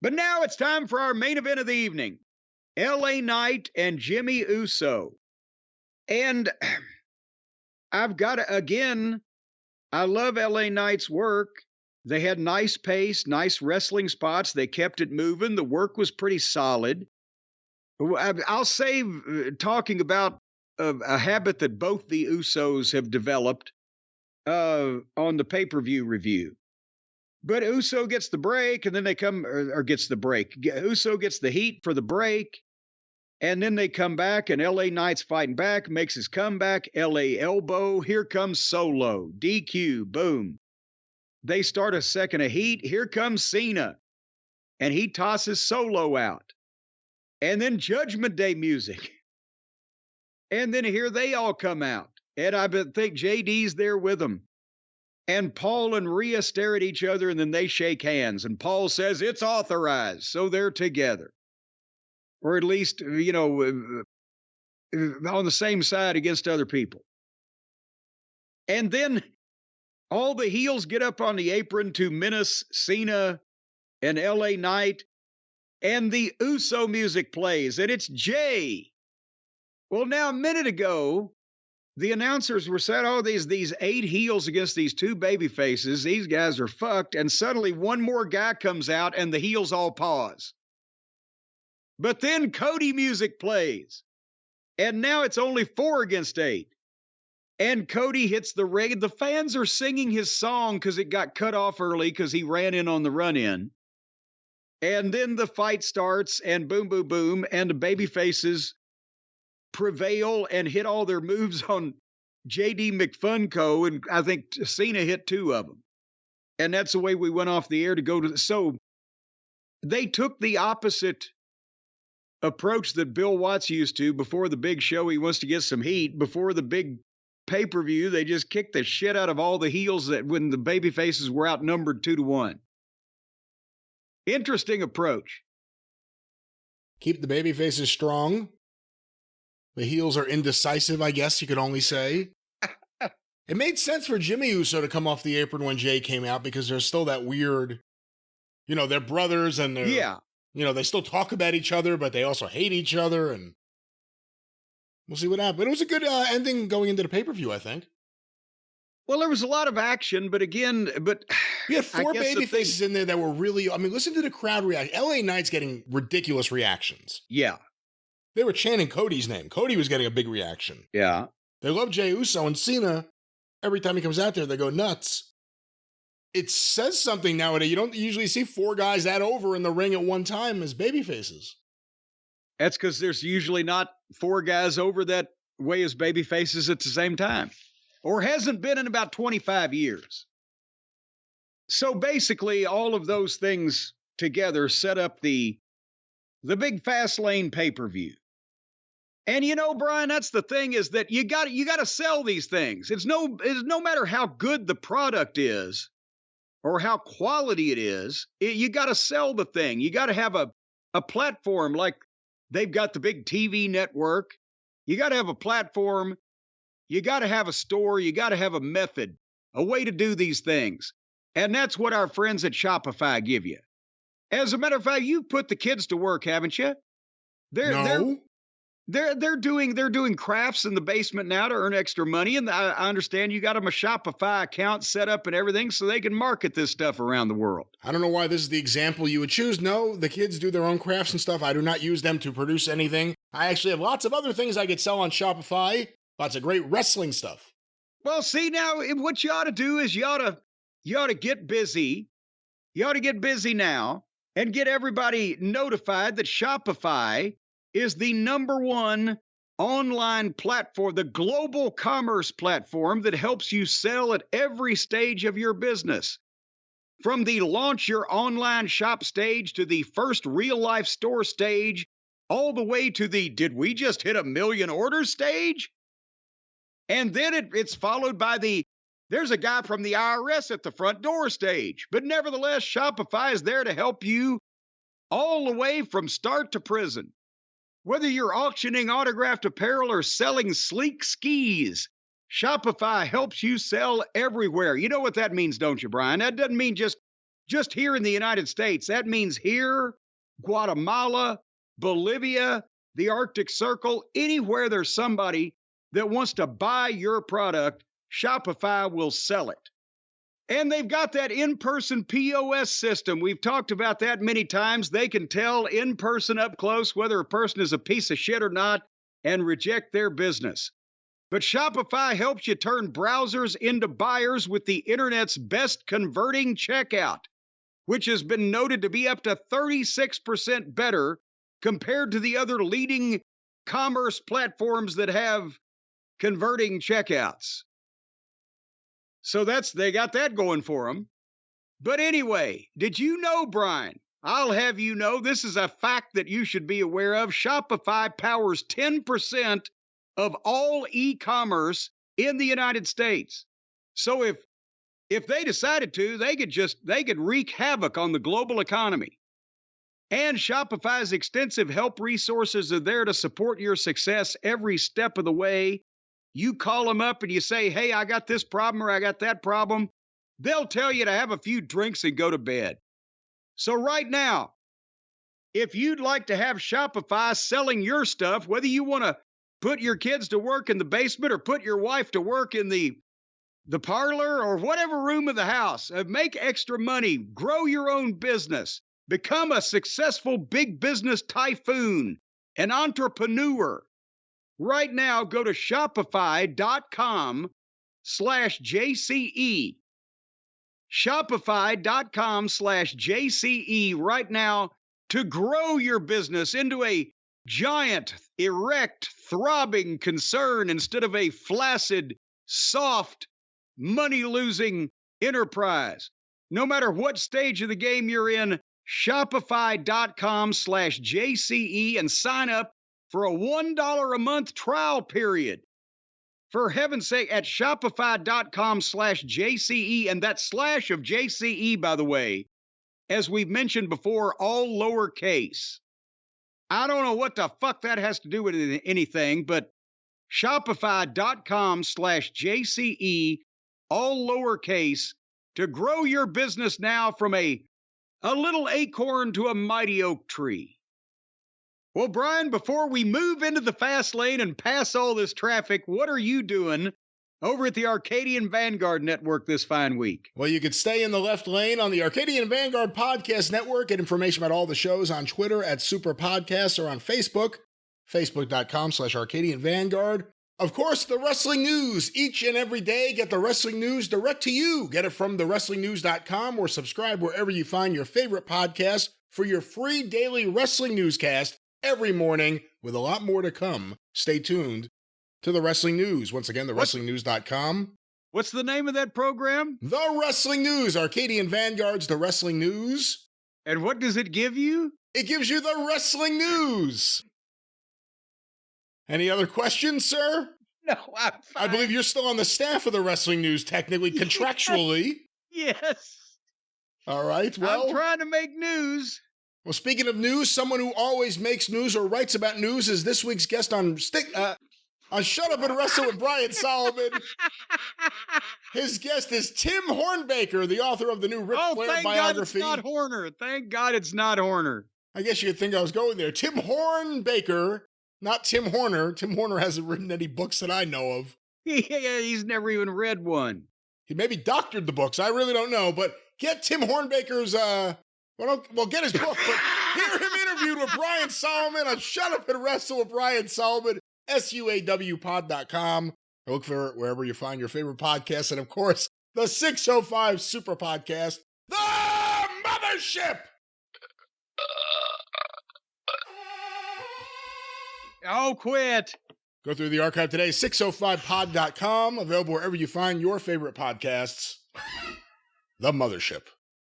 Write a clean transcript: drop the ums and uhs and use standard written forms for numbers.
But now it's time for our main event of the evening, LA Knight and Jimmy Uso. And I've got to, again, I love LA Knight's work. They had nice pace, nice wrestling spots. They kept it moving. The work was pretty solid. I'll say, talking about a habit that both the Usos have developed on the pay-per-view review. But Uso gets the break, and then they come, or gets the break. Uso gets the heat for the break, and then they come back, and LA Knight's fighting back, makes his comeback. LA elbow, here comes Solo. DQ, boom. They start a second of heat. Here comes Cena, and he tosses Solo out. And then Judgment Day music. And then here they all come out. And I think JD's there with them. And Paul and Rhea stare at each other, and then they shake hands. And Paul says, it's authorized. So they're together. Or at least, on the same side against other people. And then all the heels get up on the apron to menace Cena and LA Knight. And the Uso music plays, and it's Jay. Well, now, a minute ago, the announcers were saying, oh, these 8 heels against these 2 baby faces. These guys are fucked. And suddenly one more guy comes out, and the heels all pause. But then Cody music plays. And now it's only 4 against 8. And Cody hits the ring. The fans are singing his song because it got cut off early because he ran in on the run-in. And then the fight starts, and boom, boom, boom, and the baby faces prevail and hit all their moves on JD McFunco, and I think Cena hit 2 of them. And that's the way we went off the air to go to. So they took the opposite approach that Bill Watts used to before the big show. He wants to get some heat. Before the big pay-per-view, they just kicked the shit out of all the heels that when the baby faces were outnumbered 2-1. Interesting approach. Keep the baby faces strong. The heels are indecisive, I guess you could only say. It made sense for Jimmy Uso to come off the apron when Jay came out because there's still that weird, they're brothers and they're, they still talk about each other, but they also hate each other, and we'll see what happens. But it was a good ending going into the pay-per-view, I think. Well, there was a lot of action, but we had 4 baby faces in there that were really, listen to the crowd react. LA Knight's getting ridiculous reactions. Yeah. They were chanting Cody's name. Cody was getting a big reaction. Yeah. They love Jey Uso, and Cena, every time he comes out there, they go nuts. It says something nowadays. You don't usually see 4 guys that over in the ring at one time as baby faces. That's because there's usually not 4 guys over that way as baby faces at the same time. Or hasn't been in about 25 years. So basically, all of those things together set up the big Fastlane pay-per-view. And Brian, that's the thing, is that you got to sell these things. It's no matter how good the product is or how quality it is, you got to sell the thing. You got to have a platform like they've got the big TV network. You got to have a platform. You got to have a store. You got to have a method, a way to do these things. And that's what our friends at Shopify give you. As a matter of fact, you've put the kids to work, haven't you? They're doing crafts in the basement now to earn extra money. And I understand you got them a Shopify account set up and everything so they can market this stuff around the world. I don't know why this is the example you would choose. No, the kids do their own crafts and stuff. I do not use them to produce anything. I actually have lots of other things I could sell on Shopify. Lots of great wrestling stuff. Well, see, now what you ought to do is you ought to get busy. You ought to get busy now and get everybody notified that Shopify is the #1 online platform, the global commerce platform that helps you sell at every stage of your business. From the launch your online shop stage to the first real-life store stage, all the way to the did we just hit 1 million orders stage? And then it's followed by there's a guy from the IRS at the front door stage. But nevertheless, Shopify is there to help you all the way from start to prison. Whether you're auctioning autographed apparel or selling sleek skis, Shopify helps you sell everywhere. You know what that means, don't you, Brian? That doesn't mean just just here in the United States. That means here, Guatemala, Bolivia, the Arctic Circle, anywhere there's somebody that wants to buy your product, Shopify will sell it. And they've got that in-person POS system. We've talked about that many times. They can tell in person up close whether a person is a piece of shit or not and reject their business. But Shopify helps you turn browsers into buyers with the internet's best converting checkout, which has been noted to be up to 36% better compared to the other leading commerce platforms that have converting checkouts. So they got that going for them. But anyway, did you know, Brian? I'll have you know, this is a fact that you should be aware of. Shopify powers 10% of all e-commerce in the United States. So if they decided to, they could wreak havoc on the global economy. And Shopify's extensive help resources are there to support your success every step of the way. You call them up and you say, hey, I got this problem or I got that problem. They'll tell you to have a few drinks and go to bed. So right now, if you'd like to have Shopify selling your stuff, whether you want to put your kids to work in the basement or put your wife to work in the parlor or whatever room of the house, make extra money, grow your own business, become a successful big business typhoon, an entrepreneur. Right now, go to Shopify.com/JCE. Shopify.com/JCE right now to grow your business into a giant, erect, throbbing concern instead of a flaccid, soft, money-losing enterprise. No matter what stage of the game you're in, Shopify.com/JCE and sign up for a $1 a month trial period. For heaven's sake, at Shopify.com/JCE, and that slash of JCE, by the way, as we've mentioned before, all lowercase. I don't know what the fuck that has to do with anything, but Shopify.com/JCE, all lowercase, to grow your business now from a little acorn to a mighty oak tree. Well, Brian, before we move into the fast lane and pass all this traffic, what are you doing over at the Arcadian Vanguard Network this fine week? Well, you could stay in the left lane on the Arcadian Vanguard Podcast Network. Get information about all the shows on Twitter at Superpodcast or on Facebook, facebook.com/Arcadian Vanguard. Of course, the wrestling news each and every day. Get the wrestling news direct to you. Get it from thewrestlingnews.com or subscribe wherever you find your favorite podcast for your free daily wrestling newscast every morning, with a lot more to come. Stay tuned to the wrestling news. Once again, thewrestlingnews.com. What's the name of that program? The Wrestling News, Arcadian Vanguard's The Wrestling News. And what does it give you? It gives you the wrestling news. Any other questions, sir? No, I'm fine. I believe you're still on the staff of the Wrestling News, technically, contractually. Yes. All right, well. I'm trying to make news. Well, speaking of news, someone who always makes news or writes about news is this week's guest on Shut Up and Wrestle with Brian Solomon. His guest is Tim Hornbaker, the author of the new Ric Flair biography. God it's not Horner. Thank God it's not Horner. I guess you could think I was going there. Tim Hornbaker, not Tim Horner. Tim Horner hasn't written any books that I know of. Yeah, he's never even read one. He maybe doctored the books. I really don't know. But get Tim Hornbaker's... Well, get his book, but hear him interviewed with Brian Solomon on Shut Up and Wrestle with Brian Solomon, SUAWpod.com. Look for it wherever you find your favorite podcast. And, of course, the 605 Super Podcast, The Mothership! Oh, quit. Go through the archive today, 605pod.com, available wherever you find your favorite podcasts. The Mothership.